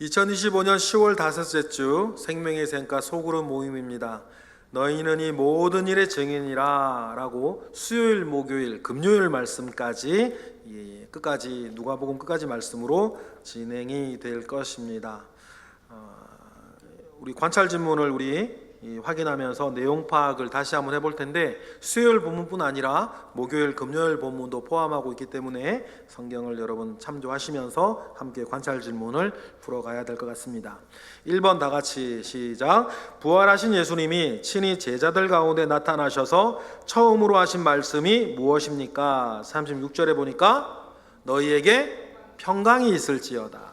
2025년 10월 다섯째 주 생명의 샘가 소그룹 모임입니다. 너희는 이 모든 일의 증인이라 라고 수요일, 목요일, 금요일 말씀까지 끝까지 누가복음 끝까지 말씀으로 진행이 될 것입니다. 우리 관찰 질문을 확인하면서 내용 파악을 다시 한번 해볼 텐데, 수요일 본문뿐 아니라 목요일, 금요일 본문도 포함하고 있기 때문에 성경을 여러분 참조하시면서 함께 관찰 질문을 풀어가야 될 것 같습니다. 1번 다 같이 시작. 부활하신 예수님이 친히 제자들 가운데 나타나셔서 처음으로 하신 말씀이 무엇입니까? 36절에 보니까 너희에게 평강이 있을지어다.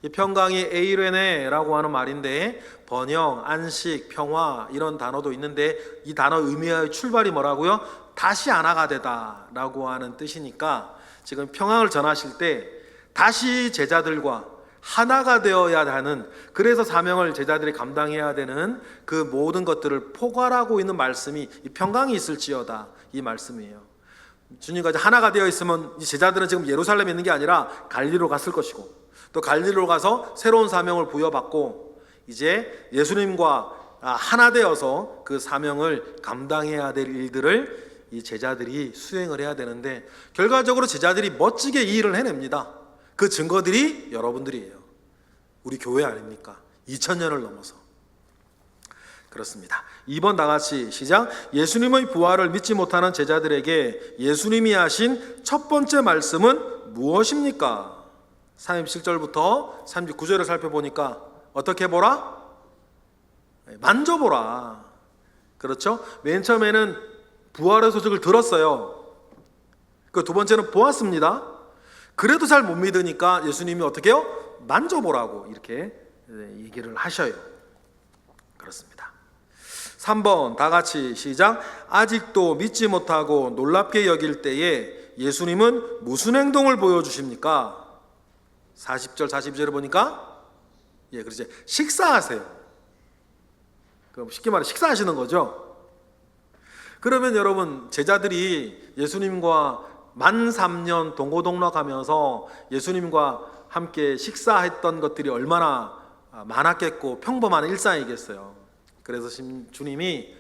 이 평강이 에이레네라고 하는 말인데, 번영, 안식, 평화 이런 단어도 있는데, 이 단어 의미의 출발이 뭐라고요? 다시 하나가 되다 라고 하는 뜻이니까, 지금 평강을 전하실 때 다시 제자들과 하나가 되어야 하는, 그래서 사명을 제자들이 감당해야 되는 그 모든 것들을 포괄하고 있는 말씀이 이 평강이 있을지어다 이 말씀이에요. 주님과 하나가 되어 있으면 이 제자들은 지금 예루살렘에 있는 게 아니라 갈릴리로 갔을 것이고, 또 갈릴리로 가서 새로운 사명을 부여받고 이제 예수님과 하나 되어서 그 사명을 감당해야 될 일들을 이 제자들이 수행을 해야 되는데, 결과적으로 제자들이 멋지게 이 일을 해냅니다. 그 증거들이 여러분들이에요. 우리 교회 아닙니까? 2000년을 넘어서. 그렇습니다. 2번 다 같이 시작. 예수님의 부활을 믿지 못하는 제자들에게 예수님이 하신 첫 번째 말씀은 무엇입니까? 37절부터 39절을 살펴보니까 어떻게 보라? 만져보라. 그렇죠? 맨 처음에는 부활의 소식을 들었어요. 그 두 번째는 보았습니다. 그래도 잘 못 믿으니까 예수님이 어떻게 해요? 만져보라고 이렇게 얘기를 하셔요. 그렇습니다. 3번 다 같이 시작. 아직도 믿지 못하고 놀랍게 여길 때에 예수님은 무슨 행동을 보여주십니까? 40절 42절을 보니까 그렇지, 식사하세요. 그럼 쉽게 말해 식사하시는 거죠. 그러면 여러분, 제자들이 예수님과 만 3년 동고동락하면서 예수님과 함께 식사했던 것들이 얼마나 많았겠고 평범한 일상이겠어요. 그래서 주님이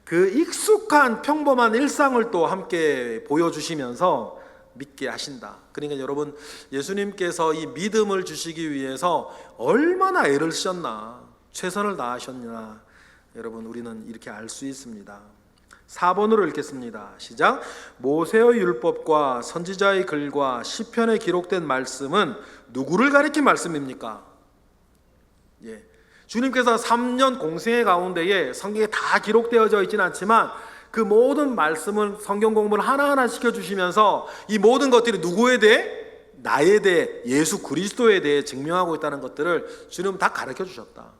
그 익숙한 평범한 일상을 또 함께 보여주시면서 믿게 하신다. 그러니까 여러분, 예수님께서 이 믿음을 주시기 위해서 얼마나 애를 쓰셨나, 최선을 다하셨나, 여러분 우리는 이렇게 알 수 있습니다. 4번으로 읽겠습니다. 시작. 모세의 율법과 선지자의 글과 시편에 기록된 말씀은 누구를 가리킨 말씀입니까? 주님께서 3년 공생의 가운데에 성경에 다 기록되어져 있지는 않지만 그 모든 말씀을, 성경 공부를 하나하나 시켜주시면서 이 모든 것들이 누구에 대해? 나에 대해, 예수 그리스도에 대해 증명하고 있다는 것들을 주님 다 가르쳐 주셨다.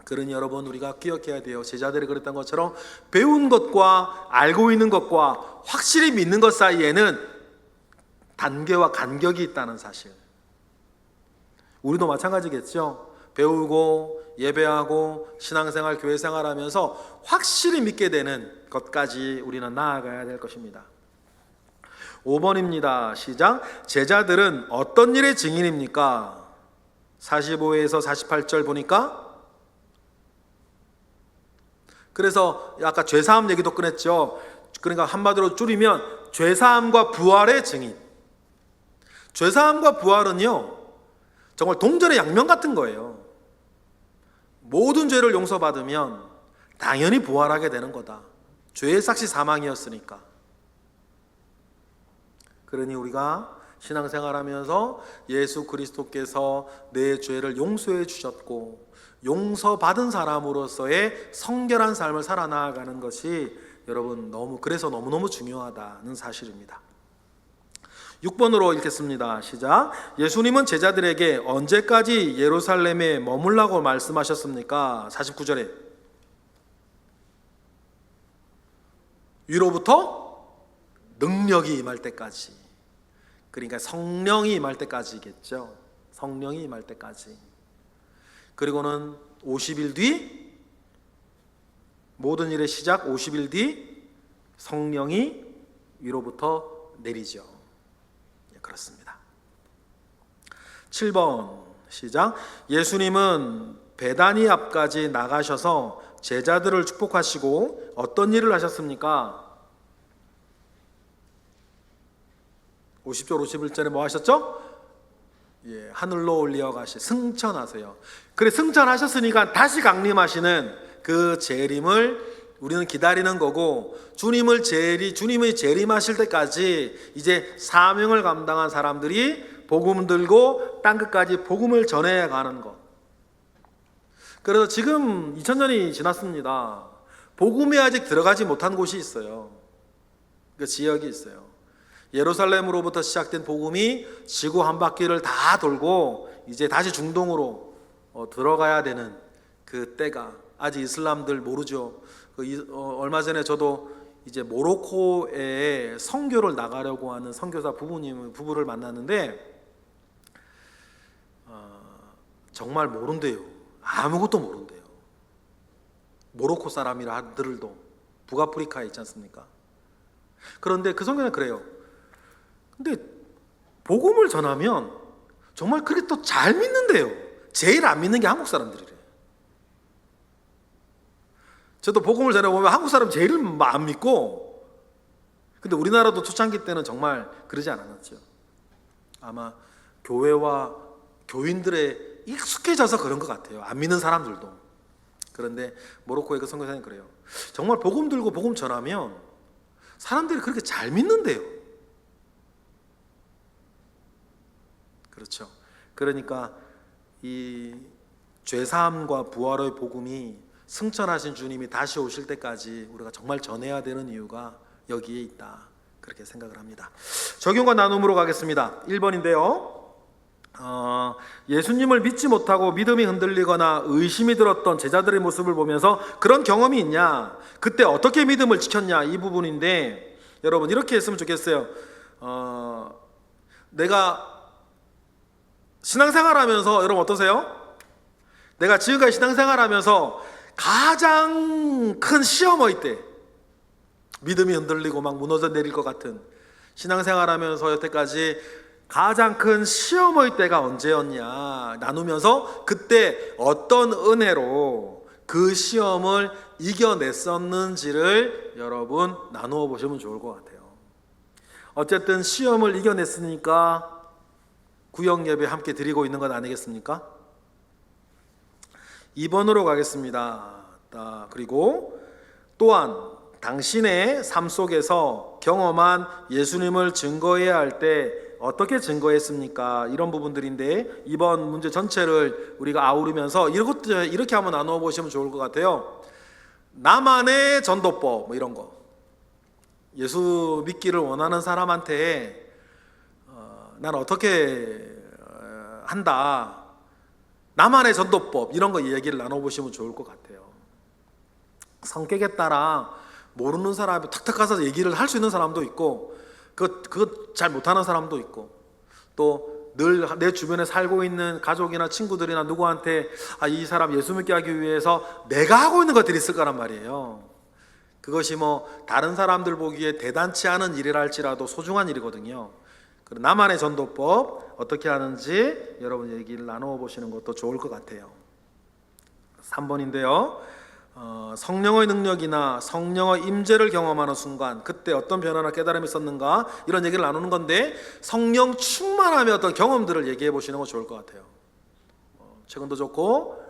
그러니 여러분, 우리가 기억해야 돼요. 제자들이 그랬던 것처럼 배운 것과 알고 있는 것과 확실히 믿는 것 사이에는 단계와 간격이 있다는 사실. 우리도 마찬가지겠죠. 배우고 예배하고 신앙생활, 교회생활 하면서 확실히 믿게 되는 것까지 우리는 나아가야 될 것입니다. 5번입니다. 시작. 제자들은 어떤 일의 증인입니까? 45에서 48절 보니까, 그래서 아까 죄사함 얘기도 꺼냈죠. 그러니까 한마디로 줄이면 죄사함과 부활의 증인. 죄사함과 부활은요, 정말 동전의 양면 같은 거예요. 모든 죄를 용서받으면 당연히 부활하게 되는 거다. 죄의 삭시 사망이었으니까. 그러니 우리가 신앙생활하면서 예수 그리스도께서 내 죄를 용서해 주셨고 용서받은 사람으로서의 성결한 삶을 살아나가는 것이 여러분 그래서 너무너무 중요하다는 사실입니다. 6번으로 읽겠습니다. 시작. 예수님은 제자들에게 언제까지 예루살렘에 머물라고 말씀하셨습니까? 49절에 위로부터 능력이 임할 때까지. 그러니까 성령이 임할 때까지겠죠. 성령이 임할 때까지. 그리고는 50일 뒤, 모든 일의 시작 50일 뒤 성령이 위로부터 내리죠. 그렇습니다. 7번 시작. 예수님은 베다니 앞까지 나가셔서 제자들을 축복하시고 어떤 일을 하셨습니까? 50절 51절에 뭐 하셨죠? 예, 하늘로 올려가시 승천하세요. 그래, 승천하셨으니까 다시 강림하시는 그 재림을 우리는 기다리는 거고, 주님이 재림하실 때까지 이제 사명을 감당한 사람들이 복음 들고 땅끝까지 복음을 전해 가는 것. 그래서 지금 2000년이 지났습니다. 복음에 아직 들어가지 못한 곳이 있어요. 그 지역이 있어요. 예루살렘으로부터 시작된 복음이 지구 한 바퀴를 다 돌고 이제 다시 중동으로 들어가야 되는 그 때가, 아직 이슬람들 모르죠. 얼마 전에 저도 이제 모로코에 선교를 나가려고 하는 선교사 부부를 만났는데 정말 모른대요. 아무것도 모른대요. 모로코 사람이라 하들도 북아프리카에 있지 않습니까? 그런데 그 선교는 그래요. 근데 복음을 전하면 정말 그렇게 또 잘 믿는데요. 제일 안 믿는 게 한국 사람들이래요. 저도 복음을 전해보면 한국 사람 제일 안 믿고, 근데 우리나라도 초창기 때는 정말 그러지 않았죠. 아마 교회와 교인들의 익숙해져서 그런 것 같아요. 안 믿는 사람들도. 그런데 모로코의 그 선교사님 그래요. 정말 복음 들고 복음 전하면 사람들이 그렇게 잘 믿는데요. 그렇죠. 그러니까 이 죄사함과 부활의 복음이 승천하신 주님이 다시 오실 때까지 우리가 정말 전해야 되는 이유가 여기에 있다, 그렇게 생각을 합니다. 적용과 나눔으로 가겠습니다. 1번인데요. 예수님을 믿지 못하고 믿음이 흔들리거나 의심이 들었던 제자들의 모습을 보면서 그런 경험이 있냐, 그때 어떻게 믿음을 지켰냐, 이 부분인데, 여러분 이렇게 했으면 좋겠어요. 내가 신앙생활하면서, 여러분 어떠세요? 내가 지금까지 신앙생활하면서 가장 큰 시험의 때, 믿음이 흔들리고 막 무너져 내릴 것 같은 신앙생활하면서 여태까지 가장 큰 시험의 때가 언제였냐 나누면서, 그때 어떤 은혜로 그 시험을 이겨냈었는지를 여러분 나누어 보시면 좋을 것 같아요. 어쨌든 시험을 이겨냈으니까 구역 예배 함께 드리고 있는 것 아니겠습니까? 2번으로 가겠습니다. 그리고 또한 당신의 삶 속에서 경험한 예수님을 증거해야 할 때 어떻게 증거했습니까? 이런 부분들인데, 이번 문제 전체를 우리가 아우르면서 이렇게 한번 나누어 보시면 좋을 것 같아요. 나만의 전도법, 뭐 이런 거. 예수 믿기를 원하는 사람한테 난 어떻게 한다, 나만의 전도법, 이런 거 이야기를 나눠보시면 좋을 것 같아요. 성격에 따라 모르는 사람이 탁탁 가서 얘기를 할 수 있는 사람도 있고, 그거 잘 못하는 사람도 있고, 또 늘 내 주변에 살고 있는 가족이나 친구들이나 누구한테 이 사람 예수 믿게 하기 위해서 내가 하고 있는 것들이 있을 거란 말이에요. 그것이 뭐 다른 사람들 보기에 대단치 않은 일이라 할지라도 소중한 일이거든요. 나만의 전도법 어떻게 하는지 여러분 얘기를 나누어 보시는 것도 좋을 것 같아요. 3번인데요. 성령의 능력이나 성령의 임재를 경험하는 순간 그때 어떤 변화나 깨달음이 있었는가, 이런 얘기를 나누는 건데, 성령 충만함의 어떤 경험들을 얘기해 보시는 거 좋을 것 같아요. 최근도 좋고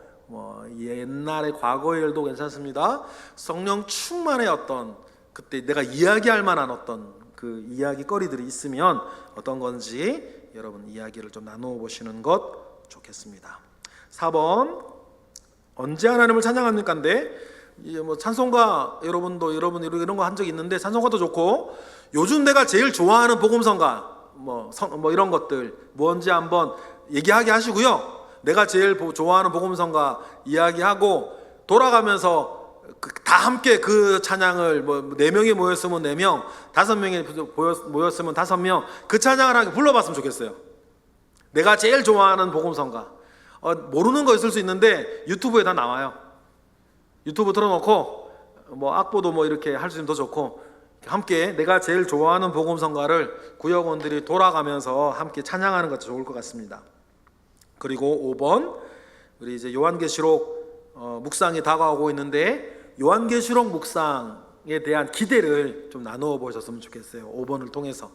옛날의 과거의 일도 괜찮습니다. 성령 충만의 어떤, 그때 내가 이야기할 만한 어떤 그 이야기거리들이 있으면 어떤 건지 여러분 이야기를 좀 나누어 보시는 것 좋겠습니다. 4번, 언제 하나님을 찬양합니까인데, 뭐 찬송가 여러분도 이런 거 한 적이 있는데, 찬송가도 좋고, 요즘 내가 제일 좋아하는 복음성가 뭐 이런 것들 뭔지 한번 얘기하게 하시고요. 내가 제일 좋아하는 복음성가 이야기하고 돌아가면서 다 함께 그 찬양을, 뭐 4명이 모였으면 4명, 5명이 모였으면 5명, 그 찬양을 하게 불러봤으면 좋겠어요. 내가 제일 좋아하는 복음성가. 모르는 거 있을 수 있는데 유튜브에 다 나와요. 유튜브 틀어놓고 뭐 악보도 뭐 이렇게 할 수 있으면 더 좋고, 함께 내가 제일 좋아하는 복음성가를 구역원들이 돌아가면서 함께 찬양하는 것도 좋을 것 같습니다. 그리고 5번, 우리 이제 요한계시록 묵상이 다가오고 있는데 요한계시록 묵상에 대한 기대를 좀 나누어 보셨으면 좋겠어요. 5번을 통해서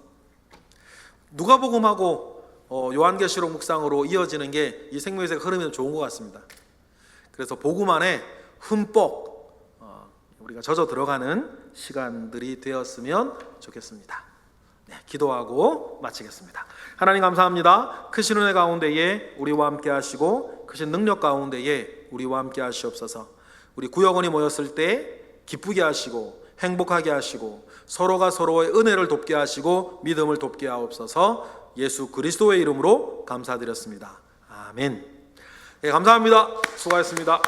누가복음하고 요한계시록 묵상으로 이어지는 게 이 생명의 흐름이 좋은 것 같습니다. 그래서 복음 안에 흠뻑 우리가 젖어 들어가는 시간들이 되었으면 좋겠습니다. 네, 기도하고 마치겠습니다. 하나님 감사합니다. 크신 은혜 가운데에 우리와 함께 하시고 크신 능력 가운데에 우리와 함께 하시옵소서. 우리 구역원이 모였을 때 기쁘게 하시고 행복하게 하시고 서로가 서로의 은혜를 돕게 하시고 믿음을 돕게 하옵소서. 예수 그리스도의 이름으로 감사드렸습니다. 아멘. 네, 감사합니다. 수고하셨습니다.